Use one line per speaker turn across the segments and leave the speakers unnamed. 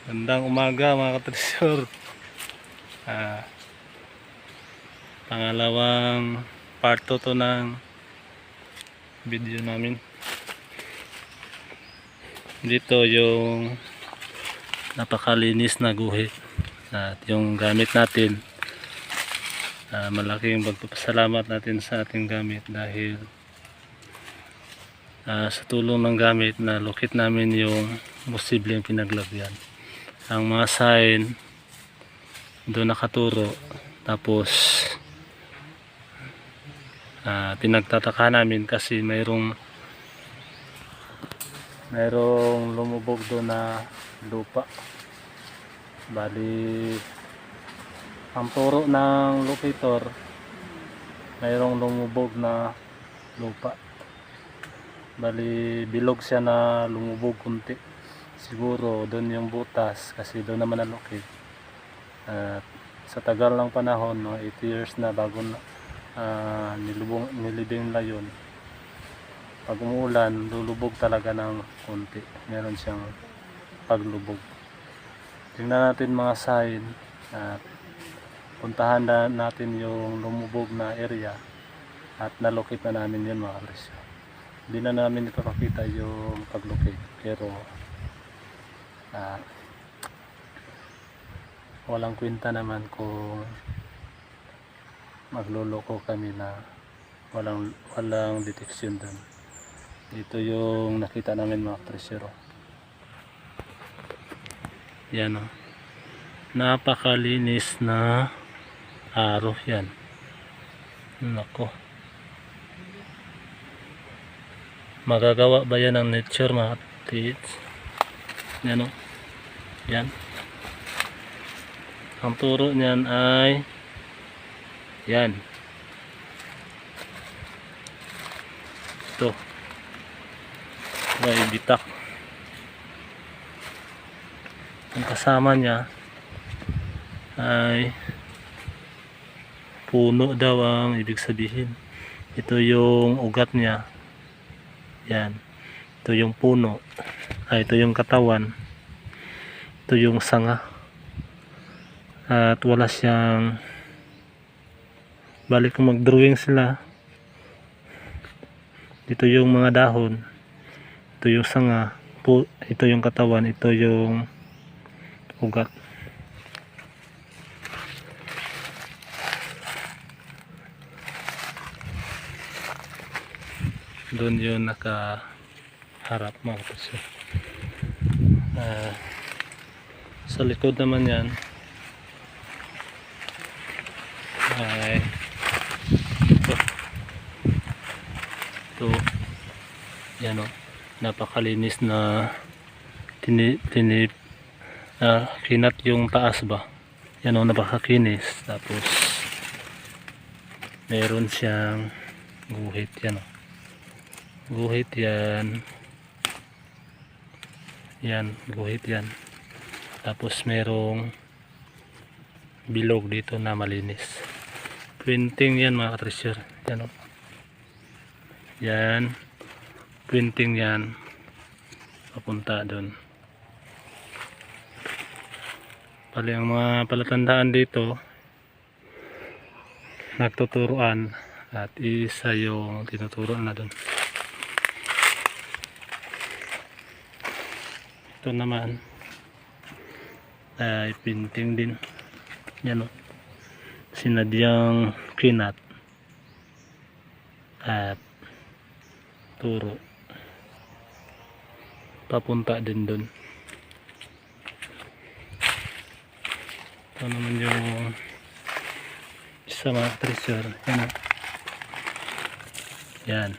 Gandang umaga mga katresyor. Pangalawang part 2 to ng video namin. Dito yung napakalinis na guhit at yung gamit natin. Malaking pagpapasalamat natin sa ating gamit dahil sa tulong ng gamit na lukit namin yung posibleng pinaglagyan. Ang mga sign doon nakaturo, tapos pinagtataka namin kasi mayroong lumubog doon na lupa. Bali ang turo ng locator, mayroong lumubog na lupa. Bali bilog siya na lumubog kunti. Siguro doon yung butas kasi doon naman nalukit. At sa tagal ng panahon, 8 years na bago nilibing na yun. Pag umuulan, lulubog talaga ng kunti. Meron siyang paglubog. Tingnan natin mga sign at puntahan na natin yung lumubog na area at nalukit na namin yun mga presyo. Hindi na namin ipapakita yung paglukit, pero walang kwenta naman kung magluloko kami na walang detection doon. Ito yung nakita namin mga presyo. Yan o. Napakalinis na araw yan. Nako. Magagawa ba yan ng nature mga tits? Yan o. Yan. Ang turo niyan ay yan. Ito. May bitak. Ang kasama niya ay puno daw ang ibig sabihin. Ito yung ugat niya. Yan. Ito yung puno. Ito yung katawan. Ito yung sanga. At wala siyang, balik kung mag-drawing sila, ito yung mga dahon, ito yung sanga, ito yung katawan, ito yung ugat. Doon yun nakaharap mga kapatid. Sa likod naman yan ay ito yan o, napakalinis na kinat yung taas ba, yan o, napakakinis. Tapos meron siyang guhit, yan o, guhit yan, yan guhit yan. Tapos merong bilog dito na malinis. Printing yan mga katresyor. Yan o. Yan. Printing yan. Papunta doon. Pali ang mga palatandaan dito, nagtuturuan at isa yung tinuturuan na doon. Ito naman ay printing din. Yan o. Sinadyang kinat at turo papunta din doon. Ito naman yung isa mga treasure. Yan o. Yan.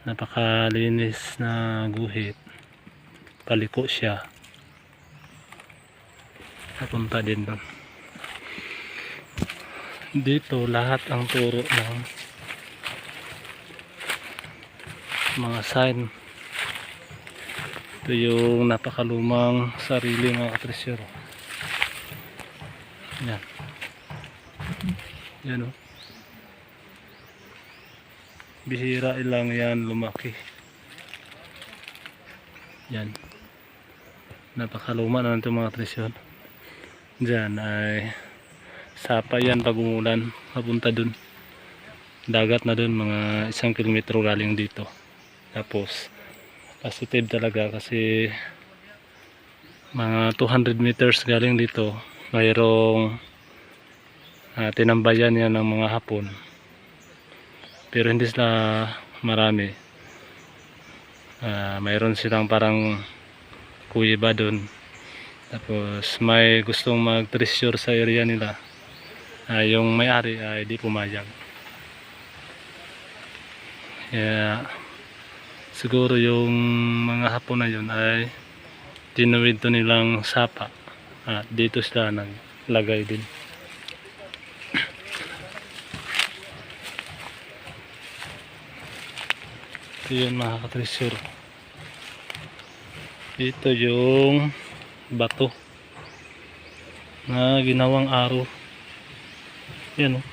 Napakalinis na guhit. Paliko siya. Papunta din doon. Dito lahat ang turo ng mga sign. Ito yung napakalumang sarili mga katresyor. Yan. Yan o. Bihira ilang yan lumaki. Yan. Napakaluma na itong mga tresyon. Diyan ay sapa yan pag umulan, papunta dun. Dagat na dun, mga 1 kilometro galing dito. Tapos positive talaga kasi mga 200 meters galing dito mayroong tinambayan yan ng mga Hapon, pero hindi sila marami. Mayroon silang parang kuweba dun. Tapos may gustong mag treasure sa area nila, yung may-ari ay di pumayag. Kaya siguro yung mga Hapon na yun ay tinuwid to nilang sapa at dito sila naglagay din. Ito yun mga katresyor. Ito yung bato na ginawang aro. Yan o.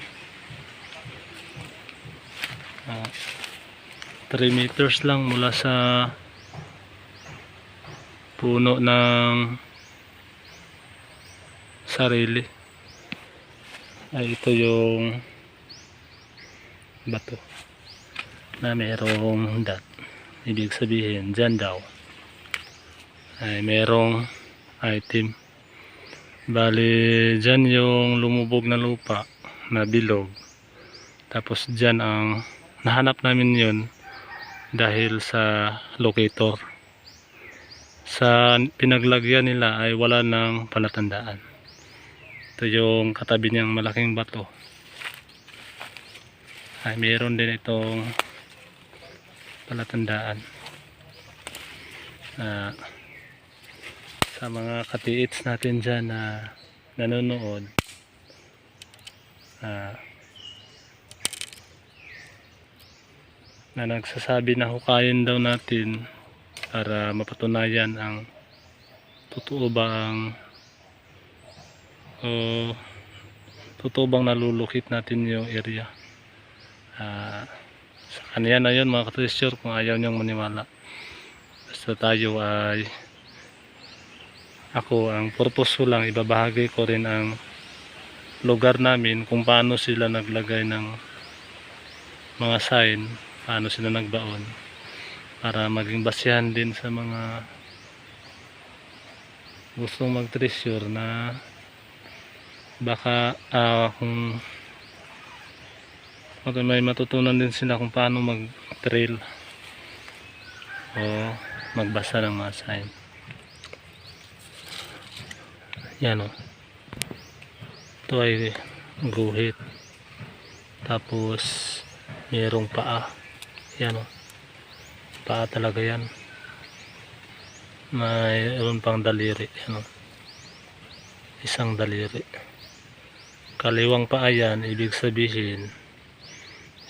3 meters lang mula sa puno ng sarili ay ito yung bato na merong dot. Ibig sabihin dyan daw ay merong item. Bali dyan yung lumubog na lupa na bilog, tapos dyan ang nahanap namin yun dahil sa locator. Sa pinaglagyan nila ay wala ng palatandaan. Ito yung katabi niyang malaking bato ay mayroon din itong palatandaan. Sa mga katiits natin dyan na nanonood, na nagsasabi na hukayin daw natin para mapatunayan ang totoo bang nalulukit natin yung area. Sa kanya na yun mga katresyor, kung ayaw niyong maniwala. Basta tayo ay ang purpose ko lang, ibabahagi ko rin ang lugar namin, kung paano sila naglagay ng mga sign, paano sila nagbaon, para maging basihan din sa mga gustong mag-treasure na baka kung may matutunan din sila kung paano mag-trail o magbasa ng mga sign. Yan o. Ito ay guhit. Tapos mayroong paa. Yan o. Paa talaga yan. Mayroon pang daliri. Yan o. Isang daliri. Kaliwang paa yan, ibig sabihin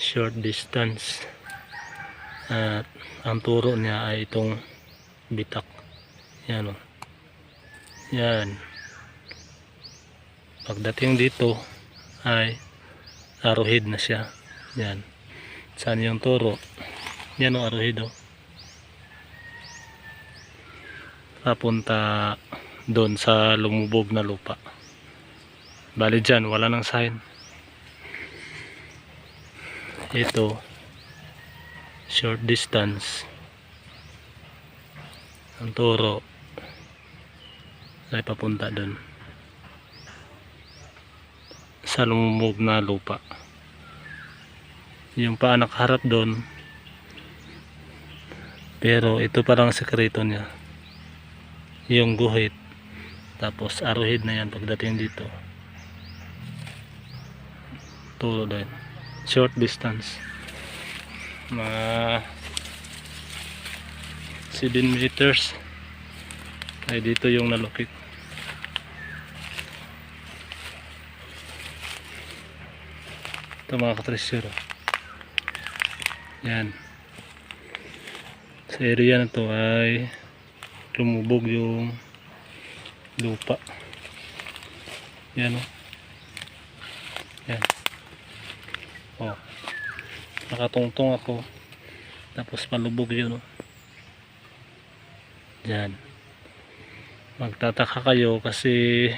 short distance. At ang turo niya ay itong bitak. Yan o. Yan. Pagdating dito ay arrowhead na siya. Yan. Saan yung turo? Yan o, arrowhead o. Papunta doon sa lumubog na lupa. Bali dyan, wala nang sign. Ito, short distance. Ang turo ay papunta doon sa lumubog na lupa. Yung paa nakaharap doon, pero ito parang sekreto niya, yung guhit. Tapos arrowhead na yan pagdating dito. Turo din short distance, mga 7 meters ay dito yung nalukit. Ito mga katresyor, yan. Sa area na to ay lumubog yung lupa. Yan o. Yan. O. Nakatungtong ako. Tapos palubog yun o. Yan. magtataka kayo kasi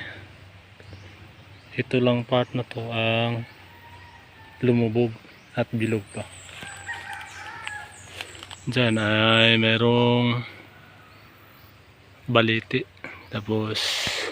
ito lang part na to ang lumubog at bilog pa. Diyan ay merong baliti, tapos